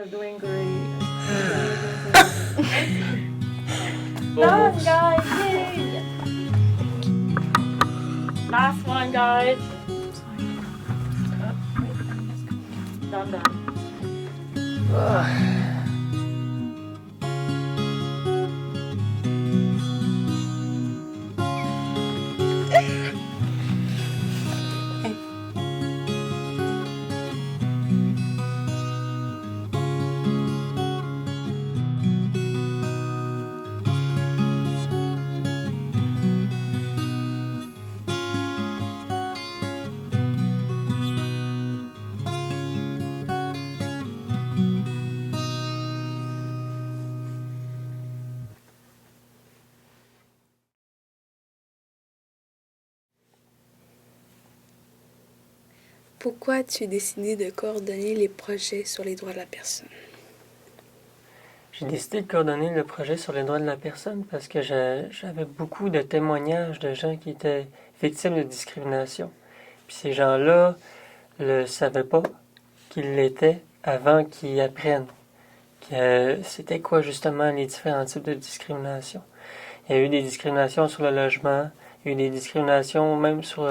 are doing great. Done, guys! Yay! Last one, guys. Done. Pourquoi as-tu décidé de coordonner les projets sur les droits de la personne? J'ai décidé de coordonner le projet sur les droits de la personne parce que j'avais beaucoup de témoignages de gens qui étaient victimes de discrimination. Puis ces gens-là ne savaient pas qu'ils l'étaient avant qu'ils apprennent que c'était quoi justement les différents types de discrimination. Il y a eu des discriminations sur le logement, il y a eu des discriminations même sur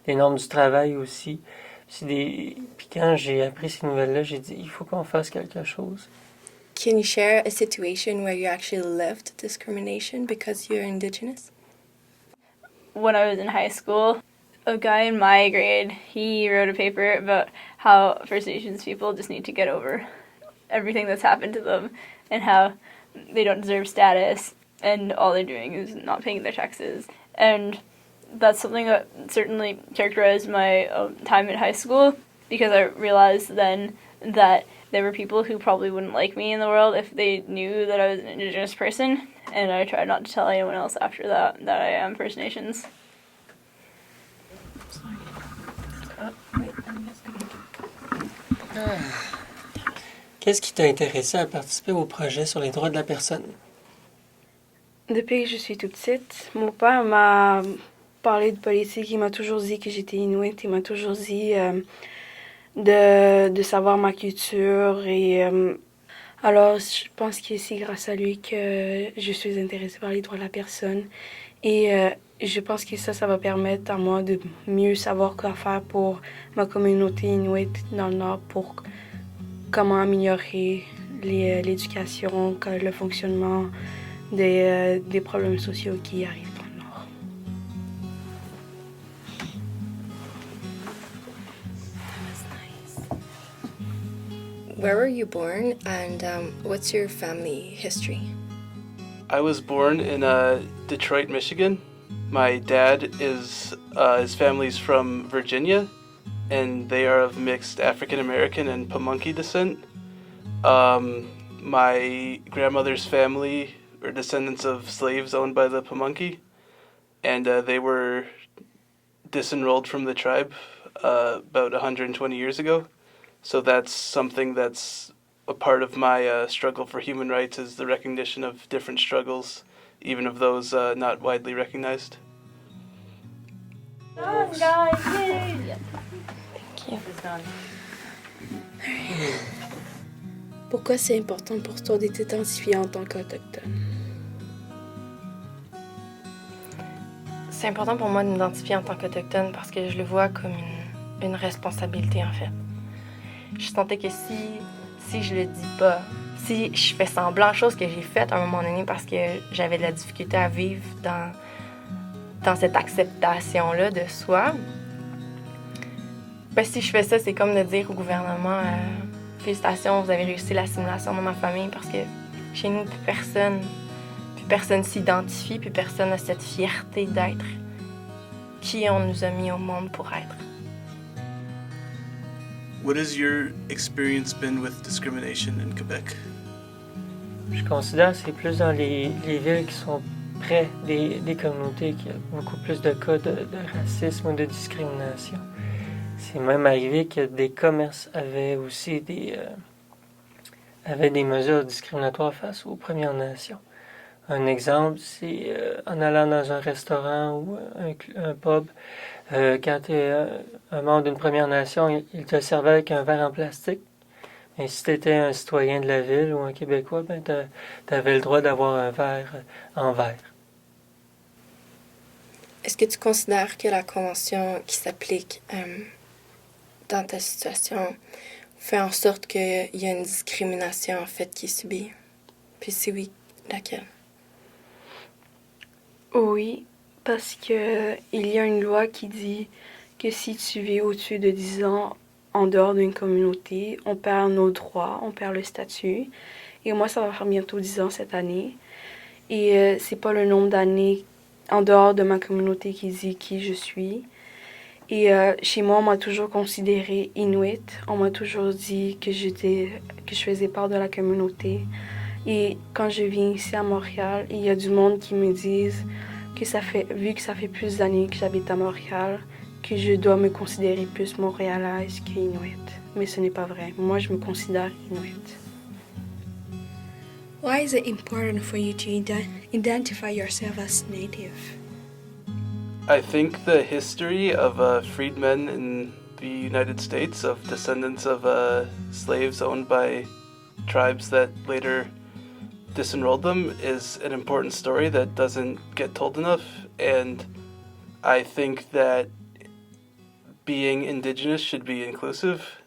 les normes du travail aussi. Puis quand j'ai appris ces nouvelles-là, j'ai dit il faut qu'on fasse quelque chose. Can you share a situation where you actually lived discrimination because you're Indigenous? When I was in high school, a guy in my grade, he wrote a paper about how First Nations people just need to get over everything that's happened to them and how they don't deserve status and all they're doing is not paying their taxes. And that's something that certainly characterized my time in high school because I realized then that there were people who probably wouldn't like me in the world if they knew that I was an Indigenous person, and I tried not to tell anyone else after that I am First Nations. Qu'est-ce qui t'a intéressé à participer au projet sur les droits de la personne? Depuis que je suis toute petite, mon père m'a parlé de politique. Il m'a toujours dit que j'étais Inuit. Il m'a toujours dit de savoir ma culture. Et alors, je pense que c'est grâce à lui que je suis intéressée par les droits de la personne. Et je pense que ça va permettre à moi de mieux savoir quoi faire pour ma communauté Inuit dans le Nord, pour comment améliorer l'éducation, le fonctionnement des problèmes sociaux qui arrivent dans le Nord. Where were you born and what's your family history? I was born in Detroit, Michigan. My dad his family's from Virginia, and they are of mixed African American and Pamunkey descent. My grandmother's family were descendants of slaves owned by the Pamunkey, and they were disenrolled from the tribe about 120 years ago. So that's something that's a part of my struggle for human rights, is the recognition of different struggles, even of those not widely recognized. Done, guys! Yay! Thank you. It's done. Pourquoi c'est important pour toi de t'identifier en tant qu'autochtone? C'est important pour moi de m'identifier en tant qu'autochtone parce que je le vois comme une responsabilité, en fait. Je sentais que si je le dis pas, si je fais semblant, chose que j'ai faite à un moment donné parce que j'avais de la difficulté à vivre dans cette acceptation-là de soi, ben, si je fais ça, c'est comme de dire au gouvernement félicitations, vous avez réussi l'assimilation dans ma famille, parce que chez nous, plus personne s'identifie, plus personne n'a cette fierté d'être qui on nous a mis au monde pour être. What has your experience been with discrimination in Quebec? Je considère que c'est plus dans les villes qui sont près des communautés qu'il y a beaucoup plus de cas de racisme ou de discrimination. C'est même arrivé que des commerces avaient aussi des mesures discriminatoires face aux Premières Nations. Un exemple, c'est en allant dans un restaurant ou un pub, quand tu es un membre d'une Première Nation, il te servait avec un verre en plastique. Et si tu étais un citoyen de la ville ou un Québécois, ben tu avais le droit d'avoir un verre en verre. Est-ce que tu considères que la convention qui s'applique dans ta situation fait en sorte qu'il y a une discrimination en fait qui est subie? Puis si oui, laquelle? Oui, parce que il y a une loi qui dit que si tu vis au-dessus de 10 ans en dehors d'une communauté, on perd nos droits, on perd le statut. Et moi, ça va faire bientôt 10 ans cette année. Et c'est pas le nombre d'années en dehors de ma communauté qui dit qui je suis. Et chez moi, on m'a toujours considérée Inuit. On m'a toujours dit que je faisais part de la communauté. Et quand je viens ici à Montréal, il y a du monde qui me disent que vu que ça fait plus d'années que j'habite à Montréal, que je dois me considérer plus montréalaise qu'Inuit. Mais ce n'est pas vrai. Moi, je me considère Inuit. Why is it important for you to identify yourself as Native? I think the history of freedmen in the United States, of descendants of slaves owned by tribes that later disenrolled them, is an important story that doesn't get told enough. And I think that being Indigenous should be inclusive.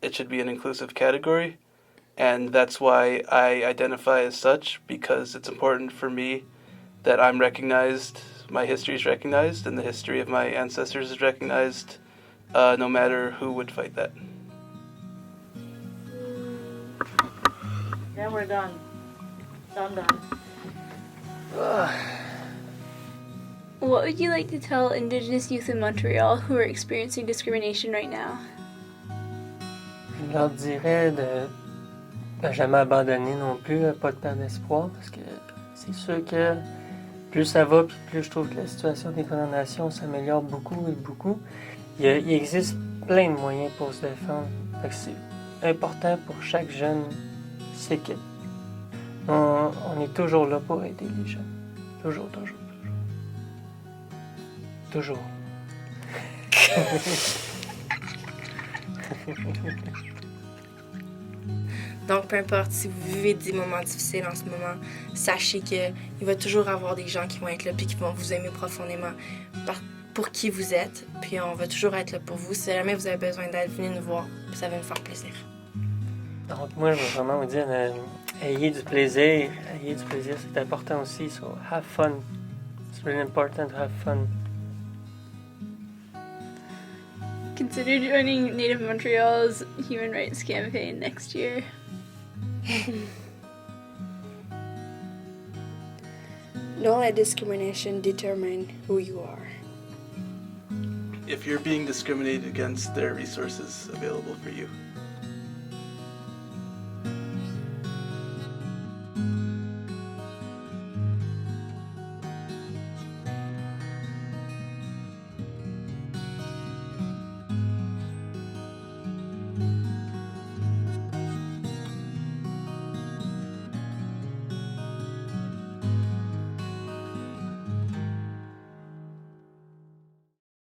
It should be an inclusive category. And that's why I identify as such, because it's important for me that I'm recognized, my history is recognized, and the history of my ancestors is recognized, no matter who would fight that. Yeah, we're done. Done. What would you like to tell Indigenous youth in Montreal who are experiencing discrimination right now? Je leur dirais de jamais abandonner non plus, pas de perdre d'espoir, parce que c'est sûr que plus ça va, puis plus je trouve que la situation des condamnations s'améliore beaucoup et beaucoup. Il existe plein de moyens pour se défendre. Fait que c'est important pour chaque jeune s'équipe. On est toujours là pour aider les jeunes. Toujours. Donc, peu importe si vous vivez des moments difficiles en ce moment, sachez qu'il va toujours avoir des gens qui vont être là puis qui vont vous aimer profondément pour qui vous êtes. Puis on va toujours être là pour vous. Si jamais vous avez besoin d'aide, venez nous voir. Puis ça va nous faire plaisir. Donc, moi, je veux vraiment vous dire, ayez du plaisir. C'est important aussi. So, have fun. It's really important to have fun. Consider joining Native Montreal's Human Rights Campaign next year. Don't let discrimination determine who you are. If you're being discriminated against, there are resources available for you.